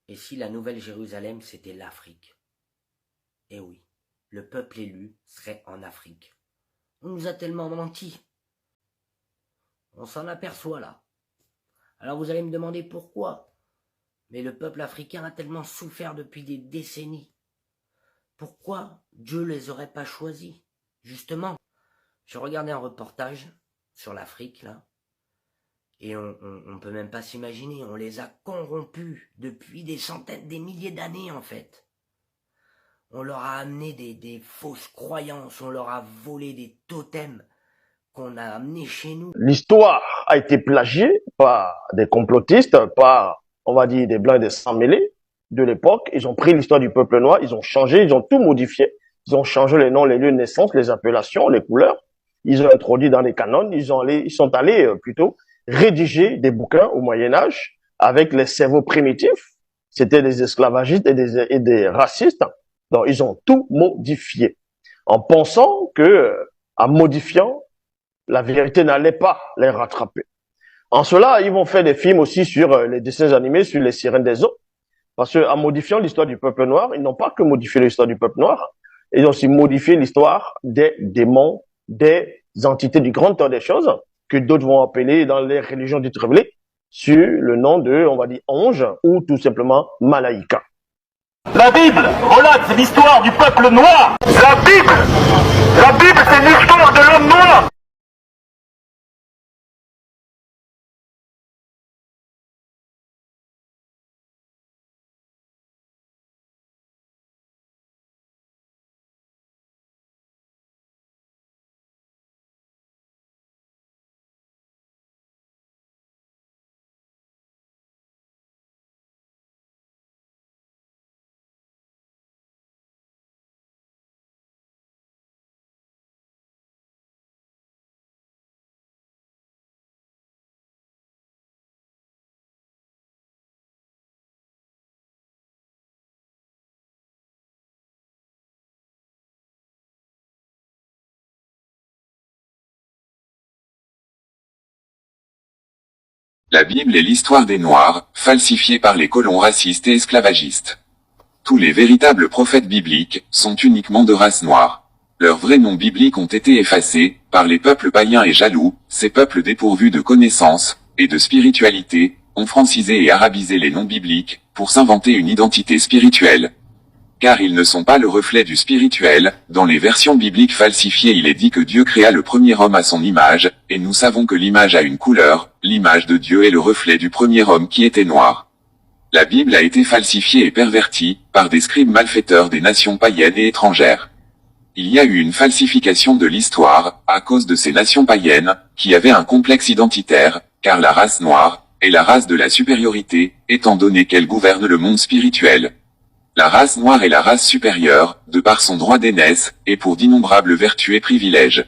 Et si la Nouvelle Jérusalem, c'était l'Afrique? Eh oui, le peuple élu serait en Afrique. On nous a tellement menti. On s'en aperçoit là. Alors vous allez me demander pourquoi? Mais le peuple africain a tellement souffert depuis des décennies. Pourquoi Dieu les aurait pas choisis? Justement, je regardais un reportage sur l'Afrique là, et on peut même pas s'imaginer, on les a corrompus depuis des centaines, des milliers d'années en fait. On leur a amené des fausses croyances, on leur a volé des totems qu'on a amenés chez nous. L'histoire a été plagiée par des complotistes, par, on va dire, des blancs et des sans-mêlés de l'époque. Ils ont pris l'histoire du peuple noir, ils ont changé, ils ont tout modifié. Ils ont changé les noms, les lieux de naissance, les appellations, les couleurs. Ils ont introduit dans les canons, ils sont allés plutôt rédiger des bouquins au Moyen-Âge avec les cerveaux primitifs. C'était des esclavagistes et des racistes. Donc, ils ont tout modifié en pensant que, en modifiant, la vérité n'allait pas les rattraper. En cela, ils vont faire des films aussi sur les dessins animés, sur les sirènes des eaux. Parce qu'en modifiant l'histoire du peuple noir, ils n'ont pas que modifié l'histoire du peuple noir, ils ont aussi modifié l'histoire des démons, des entités du grand temps des choses, que d'autres vont appeler dans les religions dites révélées, sur le nom de, on va dire, ange, ou tout simplement malaïka. La Bible relate l'histoire du peuple noir. La Bible, c'est l'histoire de l'homme noir. La Bible est l'histoire des Noirs, falsifiée par les colons racistes et esclavagistes. Tous les véritables prophètes bibliques sont uniquement de race noire. Leurs vrais noms bibliques ont été effacés par les peuples païens et jaloux. Ces peuples dépourvus de connaissances et de spiritualité ont francisé et arabisé les noms bibliques pour s'inventer une identité spirituelle. Car ils ne sont pas le reflet du spirituel. Dans les versions bibliques falsifiées, il est dit que Dieu créa le premier homme à son image, et nous savons que l'image a une couleur. L'image de Dieu est le reflet du premier homme qui était noir. La Bible a été falsifiée et pervertie par des scribes malfaiteurs des nations païennes et étrangères. Il y a eu une falsification de l'histoire à cause de ces nations païennes qui avaient un complexe identitaire, car la race noire est la race de la supériorité, étant donné qu'elle gouverne le monde spirituel. La race noire est la race supérieure, de par son droit d'aînesse, et pour d'innombrables vertus et privilèges.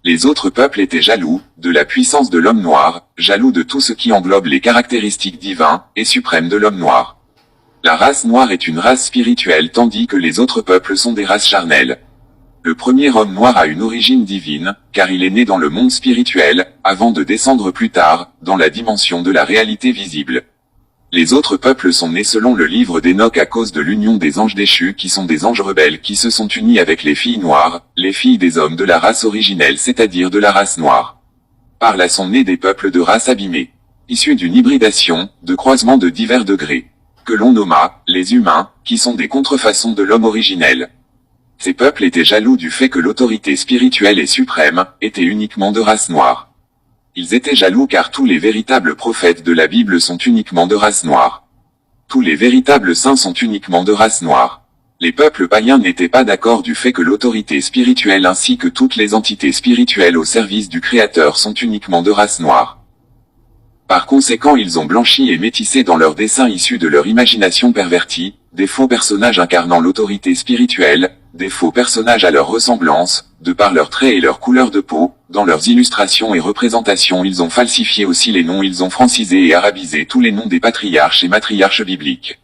Les autres peuples étaient jaloux de la puissance de l'homme noir, jaloux de tout ce qui englobe les caractéristiques divines et suprêmes de l'homme noir. La race noire est une race spirituelle tandis que les autres peuples sont des races charnelles. Le premier homme noir a une origine divine, car il est né dans le monde spirituel, avant de descendre plus tard, dans la dimension de la réalité visible. Les autres peuples sont nés selon le livre d'Enoch à cause de l'union des anges déchus qui sont des anges rebelles qui se sont unis avec les filles noires, les filles des hommes de la race originelle c'est-à-dire de la race noire. Par là sont nés des peuples de race abîmée, issus d'une hybridation, de croisements de divers degrés, que l'on nomma les humains, qui sont des contrefaçons de l'homme originel. Ces peuples étaient jaloux du fait que l'autorité spirituelle et suprême était uniquement de race noire. Ils étaient jaloux car tous les véritables prophètes de la Bible sont uniquement de race noire. Tous les véritables saints sont uniquement de race noire. Les peuples païens n'étaient pas d'accord du fait que l'autorité spirituelle ainsi que toutes les entités spirituelles au service du Créateur sont uniquement de race noire. Par conséquent, ils ont blanchi et métissé dans leurs dessins issus de leur imagination pervertie, des faux personnages incarnant l'autorité spirituelle, des faux personnages à leur ressemblance, de par leurs traits et leur couleur de peau. Dans leurs illustrations et représentations, ils ont falsifié aussi les noms, ils ont francisé et arabisé tous les noms des patriarches et matriarches bibliques.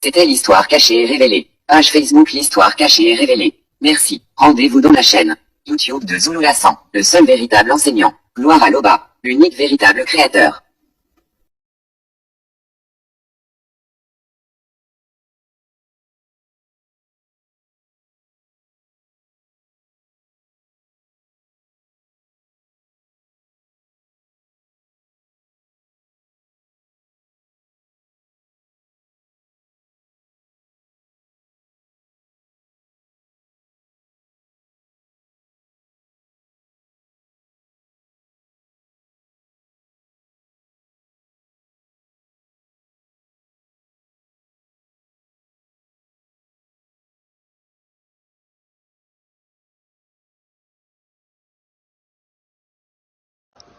C'était l'histoire cachée et révélée. Page Facebook l'histoire cachée et révélée. Merci. Rendez-vous dans la chaîne YouTube de Zulu Lassan, le seul véritable enseignant. Gloire à l'Oba, l'unique véritable créateur.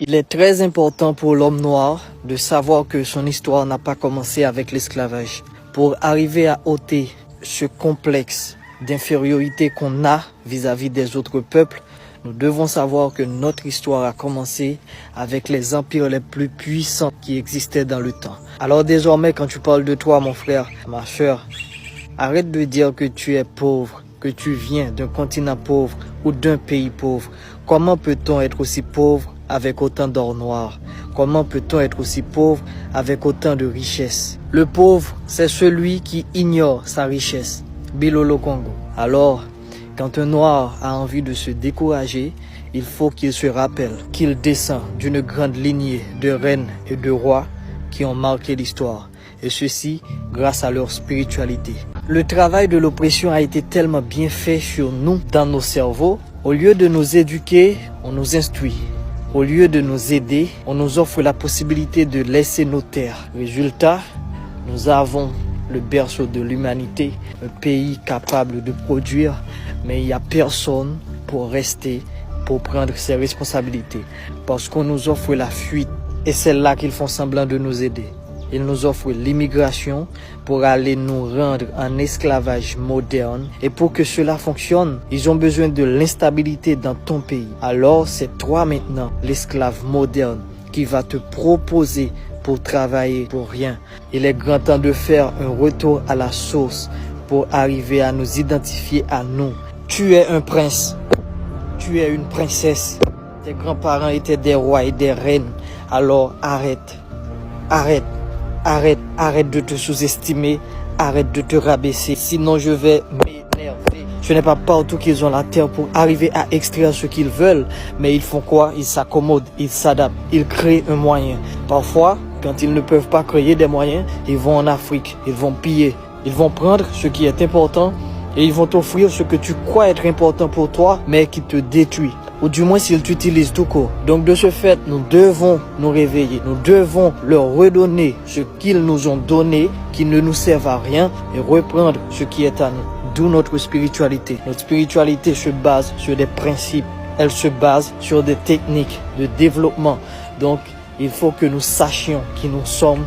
Il est très important pour l'homme noir de savoir que son histoire n'a pas commencé avec l'esclavage. Pour arriver à ôter ce complexe d'infériorité qu'on a vis-à-vis des autres peuples, nous devons savoir que notre histoire a commencé avec les empires les plus puissants qui existaient dans le temps. Alors désormais, quand tu parles de toi, mon frère, ma soeur, arrête de dire que tu es pauvre, que tu viens d'un continent pauvre ou d'un pays pauvre. Comment peut-on être aussi pauvre avec autant d'or noir? Comment peut-on être aussi pauvre avec autant de richesse? Le pauvre, c'est celui qui ignore sa richesse. Bilolo Congo. Alors, quand un noir a envie de se décourager, il faut qu'il se rappelle qu'il descend d'une grande lignée de reines et de rois qui ont marqué l'histoire. Et ceci grâce à leur spiritualité. Le travail de l'oppression a été tellement bien fait sur nous, dans nos cerveaux. Au lieu de nous éduquer, on nous instruit. Au lieu de nous aider, on nous offre la possibilité de laisser nos terres. Résultat, nous avons le berceau de l'humanité, un pays capable de produire, mais il n'y a personne pour rester, pour prendre ses responsabilités. Parce qu'on nous offre la fuite et c'est là qu'ils font semblant de nous aider. Ils nous offrent l'immigration pour aller nous rendre en esclavage moderne. Et pour que cela fonctionne, ils ont besoin de l'instabilité dans ton pays. Alors c'est toi maintenant, l'esclave moderne, qui va te proposer pour travailler pour rien. Il est grand temps de faire un retour à la source pour arriver à nous identifier à nous. Tu es un prince. Tu es une princesse. Tes grands-parents étaient des rois et des reines. Alors arrête. Arrête. Arrête, arrête de te sous-estimer, arrête de te rabaisser, sinon je vais m'énerver. Ce n'est pas partout qu'ils ont la terre pour arriver à extraire ce qu'ils veulent, mais ils font quoi? Ils s'accommodent, ils s'adaptent, ils créent un moyen. Parfois, quand ils ne peuvent pas créer des moyens, ils vont en Afrique, ils vont piller, ils vont prendre ce qui est important et ils vont t'offrir ce que tu crois être important pour toi, mais qui te détruit. Ou du moins s'ils t'utilisent tout court. Donc de ce fait, nous devons nous réveiller. Nous devons leur redonner ce qu'ils nous ont donné, qui ne nous servent à rien, et reprendre ce qui est à nous. D'où notre spiritualité. Notre spiritualité se base sur des principes. Elle se base sur des techniques de développement. Donc il faut que nous sachions qui nous sommes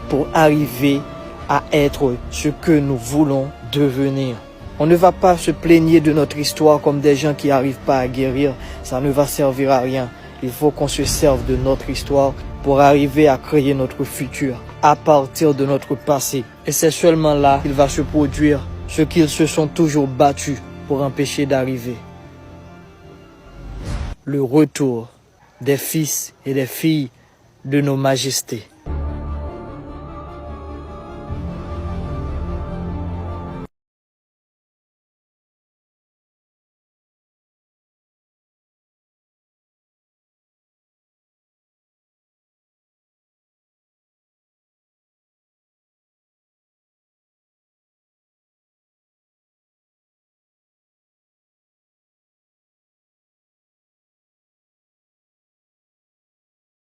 pour arriver à être ce que nous voulons devenir. On ne va pas se plaigner de notre histoire comme des gens qui n'arrivent pas à guérir. Ça ne va servir à rien. Il faut qu'on se serve de notre histoire pour arriver à créer notre futur à partir de notre passé. Et c'est seulement là qu'il va se produire ce qu'ils se sont toujours battus pour empêcher d'arriver. Le retour des fils et des filles de nos majestés.